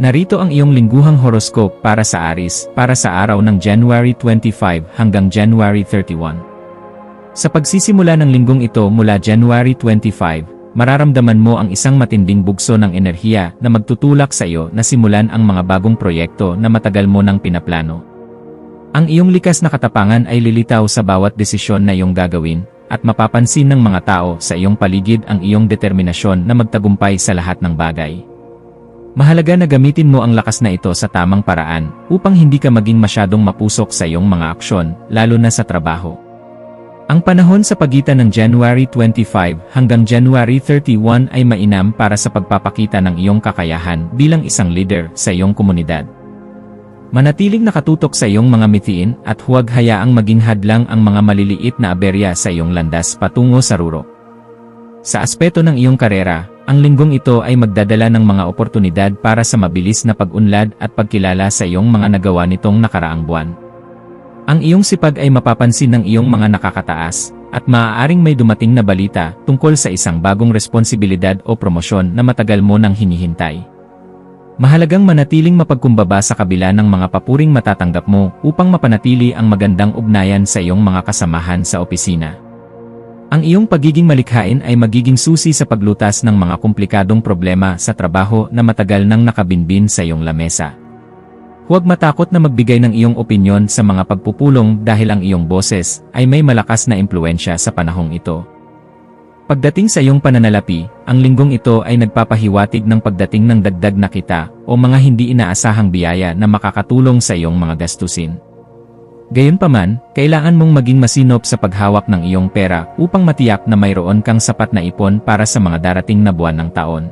Narito ang iyong lingguhang horoscope para sa Aries, para sa araw ng January 25 hanggang January 31. Sa pagsisimula ng linggong ito mula January 25, mararamdaman mo ang isang matinding bugso ng enerhiya na magtutulak sa iyo na simulan ang mga bagong proyekto na matagal mo nang pinaplano. Ang iyong likas na katapangan ay lilitaw sa bawat desisyon na iyong gagawin, at mapapansin ng mga tao sa iyong paligid ang iyong determinasyon na magtagumpay sa lahat ng bagay. Mahalaga na gamitin mo ang lakas na ito sa tamang paraan upang hindi ka maging masyadong mapusok sa iyong mga aksyon, lalo na sa trabaho. Ang panahon sa pagitan ng January 25 hanggang January 31 ay mainam para sa pagpapakita ng iyong kakayahan bilang isang leader sa iyong komunidad. Manatiling nakatutok sa iyong mga mithiin at huwag hayaang maging hadlang ang mga maliliit na aberya sa iyong landas patungo sa rurok. Sa aspeto ng iyong karera, ang linggong ito ay magdadala ng mga oportunidad para sa mabilis na pag-unlad at pagkilala sa iyong mga nagawa nitong nakaraang buwan. Ang iyong sipag ay mapapansin ng iyong mga nakakataas, at maaaring may dumating na balita tungkol sa isang bagong responsibilidad o promosyon na matagal mo nang hinihintay. Mahalagang manatiling mapagkumbaba sa kabila ng mga papuring matatanggap mo upang mapanatili ang magandang ugnayan sa iyong mga kasamahan sa opisina. Ang iyong pagiging malikhain ay magiging susi sa paglutas ng mga komplikadong problema sa trabaho na matagal nang nakabinbin sa iyong lamesa. Huwag matakot na magbigay ng iyong opinyon sa mga pagpupulong dahil ang iyong boses ay may malakas na impluensya sa panahong ito. Pagdating sa iyong pananalapi, ang linggong ito ay nagpapahiwatig ng pagdating ng dagdag na kita o mga hindi inaasahang biyaya na makakatulong sa iyong mga gastusin. Gayunpaman, kailangan mong maging masinop sa paghawak ng iyong pera upang matiyak na mayroon kang sapat na ipon para sa mga darating na buwan ng taon.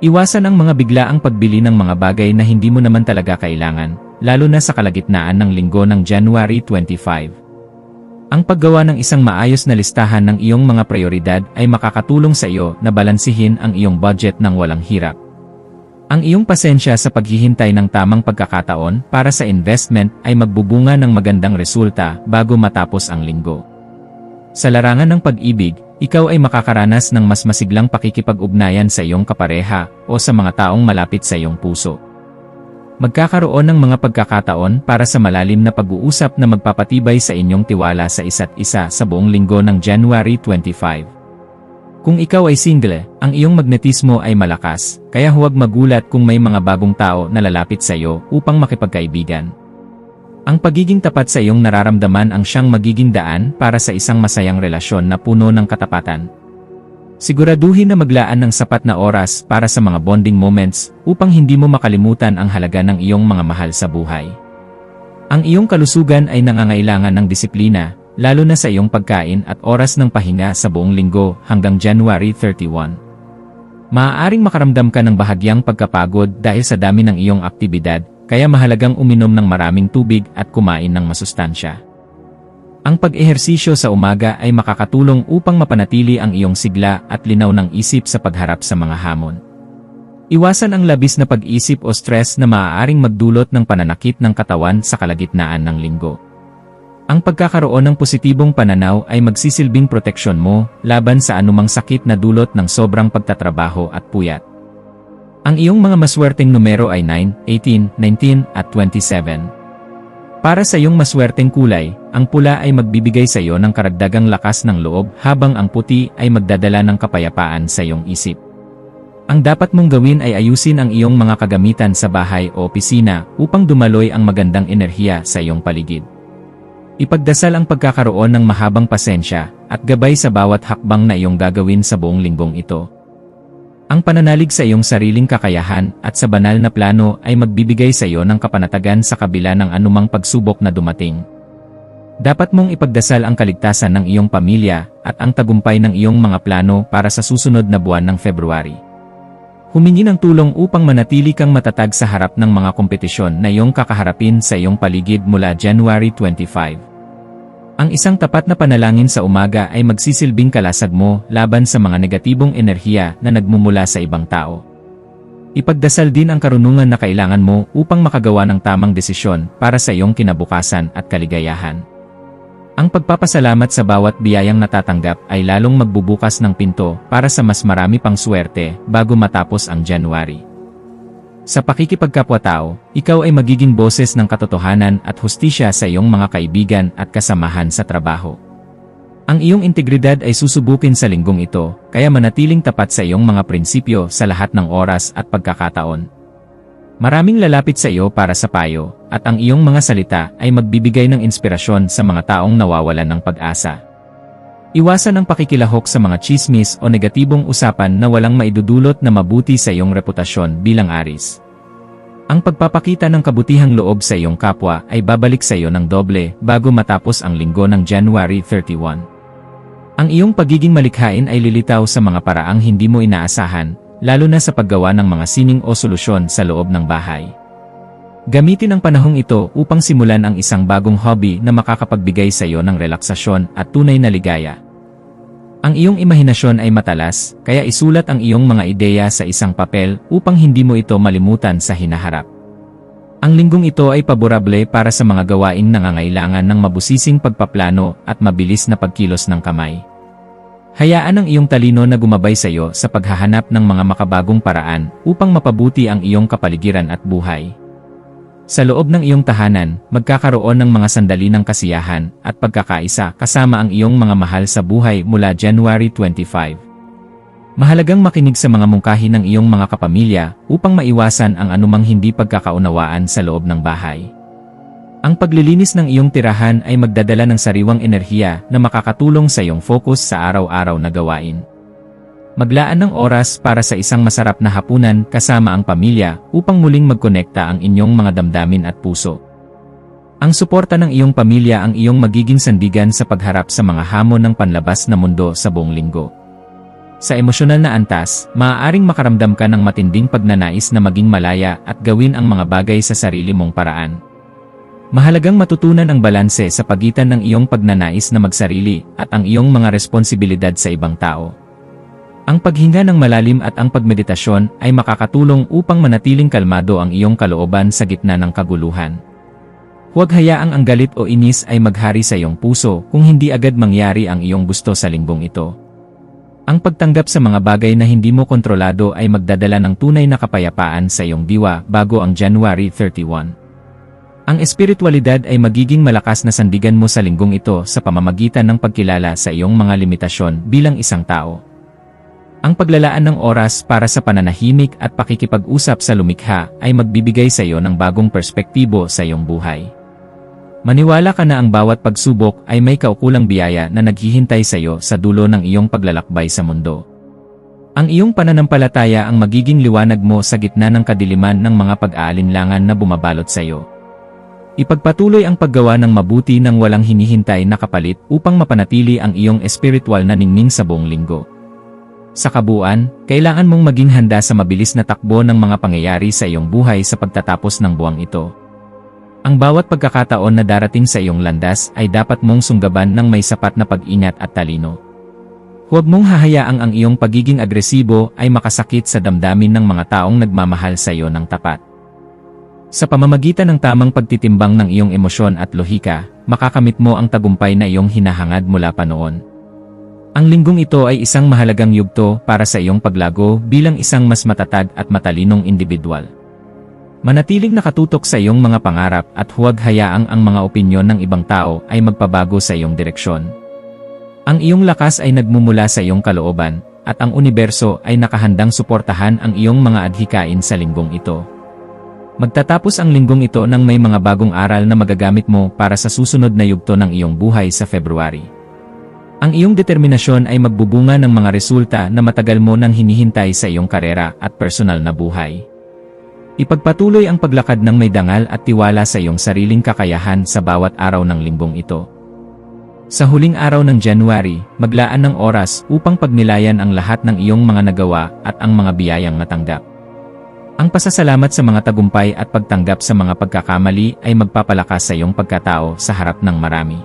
Iwasan ang mga biglaang pagbili ng mga bagay na hindi mo naman talaga kailangan, lalo na sa kalagitnaan ng linggo ng January 25. Ang paggawa ng isang maayos na listahan ng iyong mga prioridad ay makakatulong sa iyo na balansihin ang iyong budget ng walang hirap. Ang iyong pasensya sa paghihintay ng tamang pagkakataon para sa investment ay magbubunga ng magandang resulta bago matapos ang linggo. Sa larangan ng pag-ibig, ikaw ay makakaranas ng mas masiglang pakikipag-ugnayan sa iyong kapareha o sa mga taong malapit sa iyong puso. Magkakaroon ng mga pagkakataon para sa malalim na pag-uusap na magpapatibay sa inyong tiwala sa isa't isa sa buong linggo ng January 25. Kung ikaw ay single, ang iyong magnetismo ay malakas, kaya huwag magulat kung may mga bagong tao na lalapit sa iyo upang makipagkaibigan. Ang pagiging tapat sa iyong nararamdaman ang siyang magiging daan para sa isang masayang relasyon na puno ng katapatan. Siguraduhin na maglaan ng sapat na oras para sa mga bonding moments upang hindi mo makalimutan ang halaga ng iyong mga mahal sa buhay. Ang iyong kalusugan ay nangangailangan ng disiplina, lalo na sa iyong pagkain at oras ng pahinga sa buong linggo hanggang January 31. Maaaring makaramdam ka ng bahagyang pagkapagod dahil sa dami ng iyong aktibidad, kaya mahalagang uminom ng maraming tubig at kumain ng masustansya. Ang pag-ehersisyo sa umaga ay makakatulong upang mapanatili ang iyong sigla at linaw ng isip sa pagharap sa mga hamon. Iwasan ang labis na pag-isip o stress na maaaring magdulot ng pananakit ng katawan sa kalagitnaan ng linggo. Ang pagkakaroon ng positibong pananaw ay magsisilbing proteksyon mo laban sa anumang sakit na dulot ng sobrang pagtatrabaho at puyat. Ang iyong mga maswerteng numero ay 9, 18, 19 at 27. Para sa iyong maswerteng kulay, ang pula ay magbibigay sa iyo ng karagdagang lakas ng loob habang ang puti ay magdadala ng kapayapaan sa iyong isip. Ang dapat mong gawin ay ayusin ang iyong mga kagamitan sa bahay o opisina upang dumaloy ang magandang enerhiya sa iyong paligid. Ipagdasal ang pagkakaroon ng mahabang pasensya at gabay sa bawat hakbang na iyong gagawin sa buong linggong ito. Ang pananalig sa iyong sariling kakayahan at sa banal na plano ay magbibigay sa iyo ng kapanatagan sa kabila ng anumang pagsubok na dumating. Dapat mong ipagdasal ang kaligtasan ng iyong pamilya at ang tagumpay ng iyong mga plano para sa susunod na buwan ng February. Humingi ng tulong upang manatili kang matatag sa harap ng mga kompetisyon na iyong kakaharapin sa iyong paligid mula January 25. Ang isang tapat na panalangin sa umaga ay magsisilbing kalasag mo laban sa mga negatibong enerhiya na nagmumula sa ibang tao. Ipagdasal din ang karunungan na kailangan mo upang makagawa ng tamang desisyon para sa iyong kinabukasan at kaligayahan. Ang pagpapasalamat sa bawat biyayang natatanggap ay lalong magbubukas ng pinto para sa mas marami pang swerte bago matapos ang January. Sa pakikipagkapwa-tao, ikaw ay magiging boses ng katotohanan at hustisya sa iyong mga kaibigan at kasamahan sa trabaho. Ang iyong integridad ay susubukin sa linggong ito, kaya manatiling tapat sa iyong mga prinsipyo sa lahat ng oras at pagkakataon. Maraming lalapit sa iyo para sa payo, at ang iyong mga salita ay magbibigay ng inspirasyon sa mga taong nawawalan ng pag-asa. Iwasan ang pakikilahok sa mga tsismis o negatibong usapan na walang maidudulot na mabuti sa iyong reputasyon bilang Aries. Ang pagpapakita ng kabutihang loob sa iyong kapwa ay babalik sa iyo ng doble bago matapos ang linggo ng January 31. Ang iyong pagiging malikhain ay lilitaw sa mga paraang hindi mo inaasahan, lalo na sa paggawa ng mga sining o solusyon sa loob ng bahay. Gamitin ang panahong ito upang simulan ang isang bagong hobby na makakapagbigay sa iyo ng relaksasyon at tunay na ligaya. Ang iyong imahinasyon ay matalas, kaya isulat ang iyong mga ideya sa isang papel upang hindi mo ito malimutan sa hinaharap. Ang linggong ito ay paborable para sa mga gawaing nangangailangan ng mabusising pagpaplano at mabilis na pagkilos ng kamay. Hayaan ang iyong talino na gumabay sa iyo sa paghahanap ng mga makabagong paraan upang mapabuti ang iyong kapaligiran at buhay. Sa loob ng iyong tahanan, magkakaroon ng mga sandali ng kasiyahan at pagkakaisa kasama ang iyong mga mahal sa buhay mula January 25. Mahalagang makinig sa mga mungkahi ng iyong mga kapamilya upang maiwasan ang anumang hindi pagkakaunawaan sa loob ng bahay. Ang paglilinis ng iyong tirahan ay magdadala ng sariwang enerhiya na makakatulong sa iyong focus sa araw-araw na gawain. Maglaan ng oras para sa isang masarap na hapunan kasama ang pamilya upang muling magkonekta ang inyong mga damdamin at puso. Ang suporta ng iyong pamilya ang iyong magiging sandigan sa pagharap sa mga hamon ng panlabas na mundo sa buong linggo. Sa emosyonal na antas, maaaring makaramdam ka ng matinding pagnanais na maging malaya at gawin ang mga bagay sa sarili mong paraan. Mahalagang matutunan ang balanse sa pagitan ng iyong pagnanais na magsarili at ang iyong mga responsibilidad sa ibang tao. Ang paghinga ng malalim at ang pagmeditasyon ay makakatulong upang manatiling kalmado ang iyong kalooban sa gitna ng kaguluhan. Huwag hayaang ang galit o inis ay maghari sa iyong puso kung hindi agad mangyari ang iyong gusto sa linggong ito. Ang pagtanggap sa mga bagay na hindi mo kontrolado ay magdadala ng tunay na kapayapaan sa iyong diwa bago ang January 31. Ang espiritualidad ay magiging malakas na sandigan mo sa linggong ito sa pamamagitan ng pagkilala sa iyong mga limitasyon bilang isang tao. Ang paglalaan ng oras para sa pananahimik at pakikipag-usap sa lumikha ay magbibigay sa iyo ng bagong perspektibo sa iyong buhay. Maniwala ka na ang bawat pagsubok ay may kaukulang biyaya na naghihintay sa iyo sa dulo ng iyong paglalakbay sa mundo. Ang iyong pananampalataya ang magiging liwanag mo sa gitna ng kadiliman ng mga pag-aalinlangan na bumabalot sa iyo. Ipagpatuloy ang paggawa ng mabuti nang walang hinihintay na kapalit upang mapanatili ang iyong espiritual na ningning sa buong linggo. Sa kabuuan, kailangan mong maging handa sa mabilis na takbo ng mga pangyayari sa iyong buhay sa pagtatapos ng buwang ito. Ang bawat pagkakataon na darating sa iyong landas ay dapat mong sunggaban ng may sapat na pag-ingat at talino. Huwag mong hahayaang ang iyong pagiging agresibo ay makasakit sa damdamin ng mga taong nagmamahal sa iyo ng tapat. Sa pamamagitan ng tamang pagtitimbang ng iyong emosyon at lohika, makakamit mo ang tagumpay na iyong hinahangad mula pa noon. Ang linggong ito ay isang mahalagang yugto para sa iyong paglago bilang isang mas matatag at matalinong individual. Manatiling nakatutok sa iyong mga pangarap at huwag hayaang ang mga opinyon ng ibang tao ay magpabago sa iyong direksyon. Ang iyong lakas ay nagmumula sa iyong kalooban, at ang universo ay nakahandang suportahan ang iyong mga adhikain sa linggong ito. Magtatapos ang linggong ito ng may mga bagong aral na magagamit mo para sa susunod na yugto ng iyong buhay sa February. Ang iyong determinasyon ay magbubunga ng mga resulta na matagal mo nang hinihintay sa iyong karera at personal na buhay. Ipagpatuloy ang paglakad ng may dangal at tiwala sa iyong sariling kakayahan sa bawat araw ng linggong ito. Sa huling araw ng January, maglaan ng oras upang pagnilayan ang lahat ng iyong mga nagawa at ang mga biyayang natanggap. Ang pasasalamat sa mga tagumpay at pagtanggap sa mga pagkakamali ay magpapalakas sa iyong pagkatao sa harap ng marami.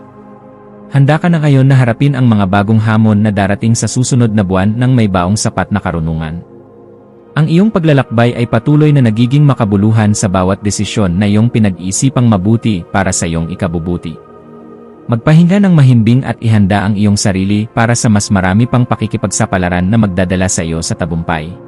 Handa ka na ngayon na harapin ang mga bagong hamon na darating sa susunod na buwan ng may baong sapat na karunungan. Ang iyong paglalakbay ay patuloy na nagiging makabuluhan sa bawat desisyon na iyong pinag-iisipang mabuti para sa iyong ikabubuti. Magpahinga ng mahimbing at ihanda ang iyong sarili para sa mas marami pang pakikipagsapalaran na magdadala sa iyo sa tagumpay.